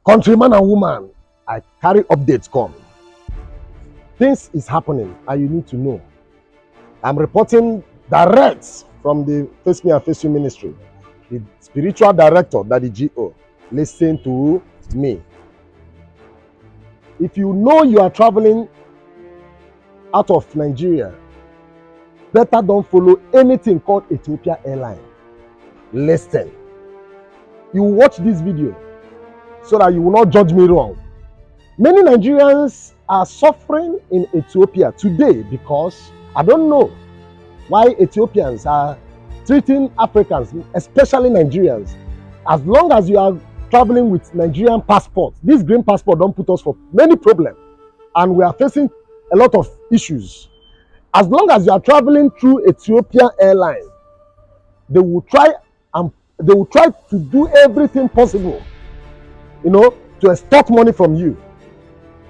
Countryman and woman, I carry updates come. Things is happening and you need to know. I'm reporting direct from the Face Me and Face You ministry. The spiritual director, Daddy G.O., listen to me. If you know you are traveling out of Nigeria, better don't follow anything called Ethiopia Airline. Listen. You watch this video so that you will not judge me wrong. Many Nigerians are suffering in Ethiopia today because I don't know why Ethiopians are treating Africans, especially Nigerians. As long as you are traveling with Nigerian passport, this green passport don't put us for many problems, and we are facing a lot of issues. As long as you are traveling through Ethiopia Airline, they will try to do everything possible, to extort money from you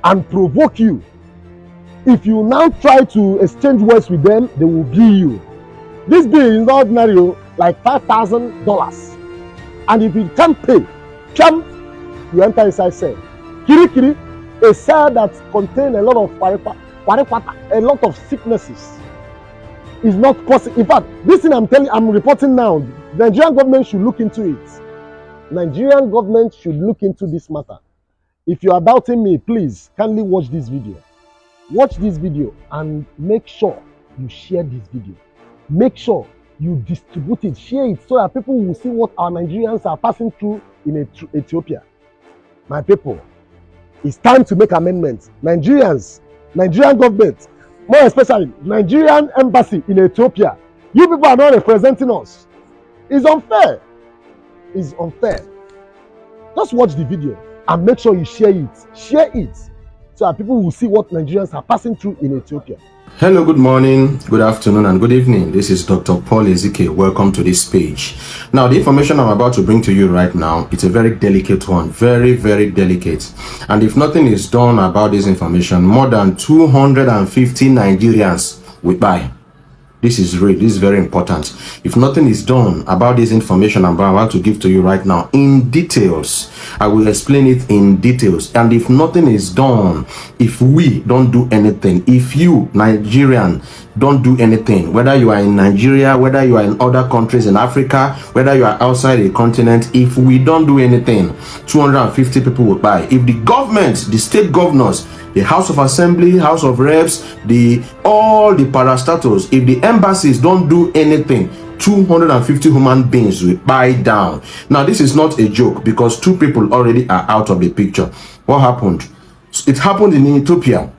and provoke you. If you now try to exchange words with them, they will bill you. This bill is ordinary, like $5,000. And if you can't pay, you enter inside cell. Kirikiri, a cell that contains a lot of a lot of sicknesses. Is not possible. In fact, this thing I'm reporting now, the Nigerian government should look into it. Nigerian government should look into this matter. If you are doubting me, please kindly watch this video. Watch this video and make sure you share this video. Make sure you distribute it, share it, so that people will see what our Nigerians are passing through in Ethiopia. My people, it's time to make amendments. Nigerian government, more especially Nigerian embassy in Ethiopia, you people are not representing us. It's unfair. It's unfair. Just watch the video and make sure you share it. Share it so that people will see what Nigerians are passing through in Ethiopia. Hello, good morning, good afternoon, and good evening. This is Dr. Paul Ezike. Welcome to this page. Now, the information I'm about to bring to you right now, it's a very delicate one. Very, very delicate. And if nothing is done about this information, more than 250 Nigerians will die. This is real. This is very important. If nothing is done about this information I'm about to give to you right now in details, I will explain it in details. And if nothing is done, if we don't do anything, if you, Nigerian, don't do anything, whether you are in Nigeria, whether you are in other countries in Africa, whether you are outside the continent, if we don't do anything, 250 people will die. If the government, the state governors, the House of Assembly, House of Reps, all the parastatals, if the embassies don't do anything, 250 human beings will buy down. Now, this is not a joke because two people already are out of the picture. What happened? It happened in Ethiopia.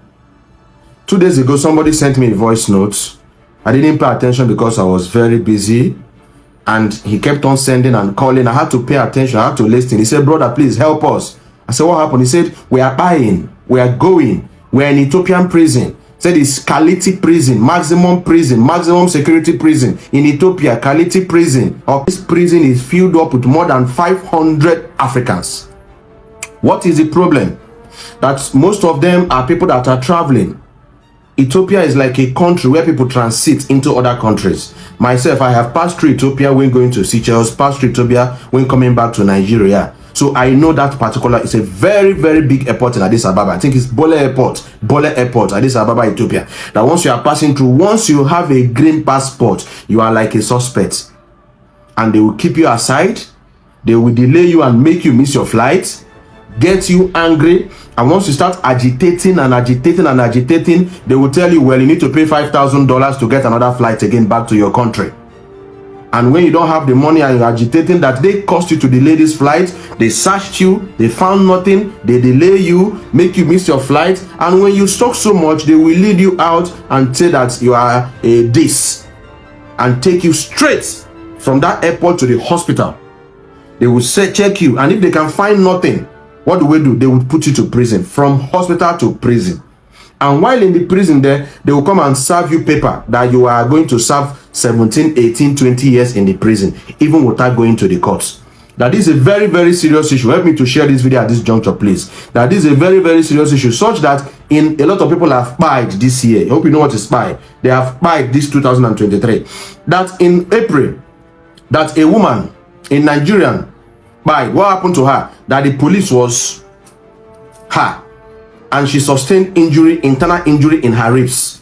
2 days ago, somebody sent me a voice note. I didn't pay attention because I was very busy. And he kept on sending and calling. I had to pay attention. I had to listen. He said, brother, please help us. I said, what happened? He said, we are buying. We are going. We're in Ethiopian prison. Said it's Kaliti prison, maximum security prison in Ethiopia. Kaliti prison. This prison is filled up with more than 500 Africans. What is the problem? That most of them are people that are traveling. Ethiopia is like a country where people transit into other countries. Myself, I have passed through Ethiopia when going to Seychelles, passed through Ethiopia when coming back to Nigeria. So I know that particular, it's a very, very big airport in Addis Ababa. I think it's Bole Airport, Addis Ababa, Ethiopia. That once you are passing through, once you have a green passport, you are like a suspect. And they will keep you aside. They will delay you and make you miss your flight, get you angry. And once you start agitating, they will tell you, well, you need to pay $5,000 to get another flight again back to your country. And when you don't have the money and you're agitating that they cost you to delay this flight, they searched you, they found nothing, they delay you, make you miss your flight. And when you talk so much, they will lead you out and say that you are a this and take you straight from that airport to the hospital. They will check you, and if they can find nothing, what do? They will put you to prison, from hospital to prison. And while in the prison there, they will come and serve you paper that you are going to serve 17, 18, 20 years in the prison, even without going to the courts. That is a very, very serious issue. Help me to share this video at this juncture, please. That is a very, very serious issue, such that a lot of people have spied this year. I hope you know what is spy. They have spied this 2023. That in April, that a woman in Nigeria spied. What happened to her? That the police was her, and she sustained injury, internal injury in her ribs.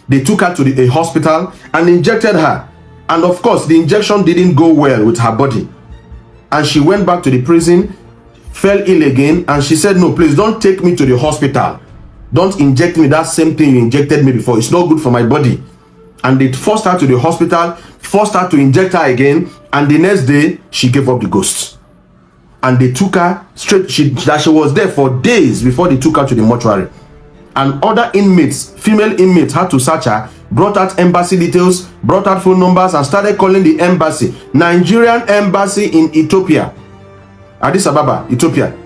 They took her to a hospital and injected her. And of course, the injection didn't go well with her body. And she went back to the prison, fell ill again, and she said, no, please don't take me to the hospital. Don't inject me that same thing you injected me before. It's not good for my body. And they forced her to the hospital, forced her to inject her again, and the next day, she gave up the ghost. And they took her straight, she was there for days before they took her to the mortuary. And other inmates, female inmates, had to search her, brought out embassy details, brought out phone numbers, and started calling the embassy, Nigerian embassy in Ethiopia, Addis Ababa, Ethiopia.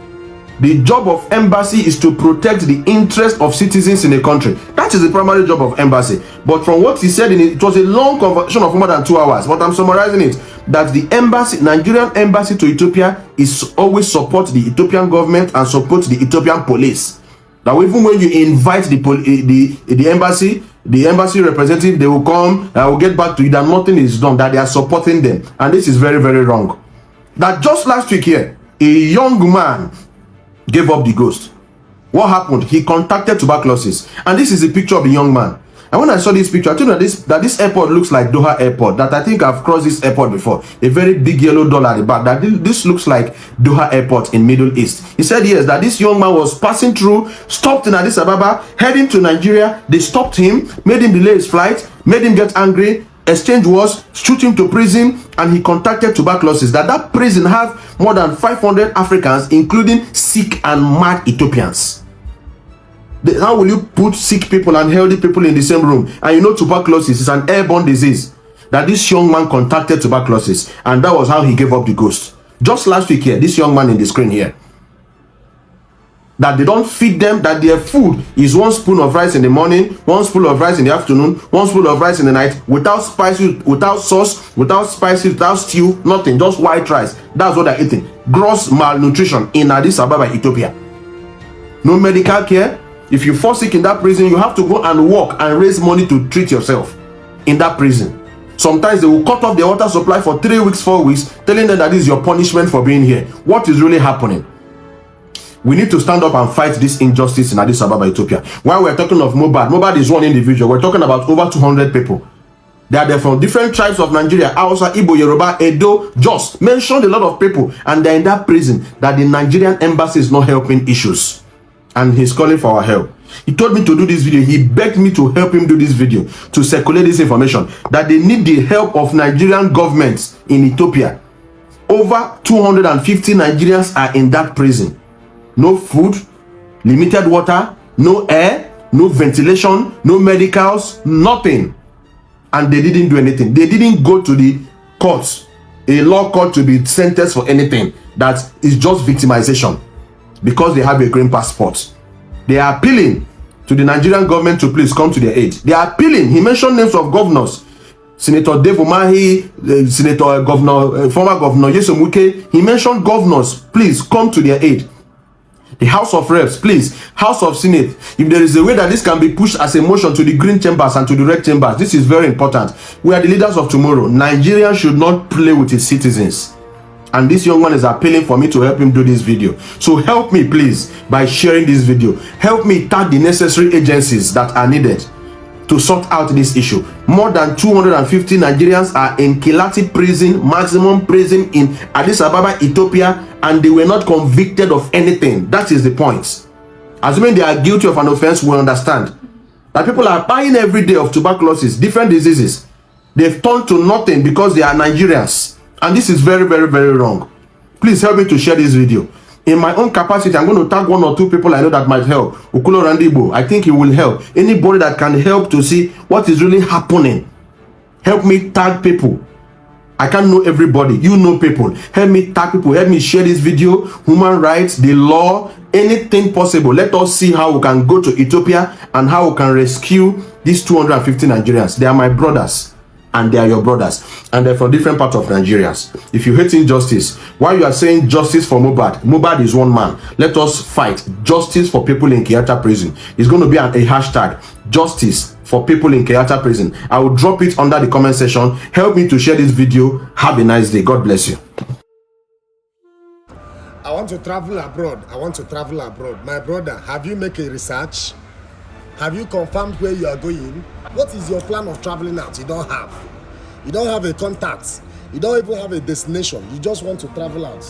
The job of embassy is to protect the interest of citizens in a country. That is the primary job of embassy. But from what he said, it was a long conversation of more than 2 hours, but I'm summarizing it, that the embassy, Nigerian embassy to Ethiopia, is always support the Ethiopian government and support the Ethiopian police. Now, even when you invite the embassy representative, they will come, I will get back to you, that nothing is done, that they are supporting them. And this is very, very wrong. That just last week here, a young man gave up the ghost. What happened? He contacted tuberculosis. And this is a picture of the young man. And when I saw this picture, I told you that this airport looks like Doha Airport. That I think I've crossed this airport before. A very big yellow doll at the back. That this looks like Doha Airport in Middle East. He said yes, that this young man was passing through, stopped in Addis Ababa, heading to Nigeria. They stopped him, made him delay his flight, made him get angry, exchange wars, shoot him to prison, and he contacted tuberculosis. That prison have more than 500 Africans, including sick and mad Ethiopians. How will you put sick people and healthy people in the same room? And you know tuberculosis is an airborne disease. That this young man contacted tuberculosis, and that was how he gave up the ghost. Just last week here, this young man in the screen here, that they don't feed them, that their food is 1 spoon of rice in the morning, 1 spoon of rice in the afternoon, 1 spoon of rice in the night, without spices, without sauce, without spices, without stew, nothing, just white rice. That's what they're eating. Gross malnutrition in Addis Ababa, Ethiopia. No medical care. If you fall sick in that prison, you have to go and work and raise money to treat yourself in that prison. Sometimes they will cut off their water supply for 3 weeks, 4 weeks, telling them that this is your punishment for being here. What is really happening? We need to stand up and fight this injustice in Addis Ababa, Ethiopia. While we're talking of Mobad is one individual. We're talking about over 200 people. They are there from different tribes of Nigeria, Hausa, Igbo, Yoruba, Edo, Jos. Mentioned a lot of people, and they're in that prison that the Nigerian embassy is not helping issues. And he's calling for our help. He told me to do this video. He begged me to help him do this video, to circulate this information, that they need the help of Nigerian governments in Ethiopia. Over 250 Nigerians are in that prison. No food, limited water, no air, no ventilation, no medicals, nothing. And they didn't do anything. They didn't go to the courts, a law court, to be sentenced for anything. That is just victimization because they have a green passport. They are appealing to the Nigerian government to please come to their aid. They are appealing. He mentioned names of governors. Senator Dave Umahi, Senator Governor, former Governor Nyesom Wike. He mentioned governors, please come to their aid. The House of Reps, please, House of Senate, if there is a way that this can be pushed as a motion to the green chambers and to the red chambers, this is very important. We are the leaders of tomorrow. Nigeria should not play with its citizens. And this young man is appealing for me to help him do this video. So help me, please, by sharing this video. Help me tag the necessary agencies that are needed to sort out this issue. More than 250 Nigerians are in Kilati prison, maximum prison in Addis Ababa, Ethiopia, and they were not convicted of anything. That is the point. Assuming they are guilty of an offense, we understand that people are dying every day of tuberculosis, different diseases. They've turned to nothing because they are Nigerians. And this is very, very, very wrong. Please help me to share this video. In my own capacity, I'm going to tag 1 or 2 people I know that might help. Ukulo Randibo, I think he will help. Anybody that can help to see what is really happening, help me tag people. I can't know everybody. You know people. Help me tag people. Help me share this video. Human rights, the law, anything possible. Let us see how we can go to Ethiopia and how we can rescue these 250 Nigerians. They are my brothers. And they are your brothers, and they're from different parts of Nigeria. If you hate injustice, while you are saying justice for Mobad is one man. Let us fight justice for people in Kiyata prison. It's going to be a hashtag, justice for people in Kiyata prison. I will drop it under the comment section. Help me to share this video. Have a nice day. God bless you. I want to travel abroad. I want to travel abroad. My brother, have you made a research? Have you confirmed where you are going? What is your plan of traveling out? You don't have. You don't have a contact. You don't even have a destination. You just want to travel out.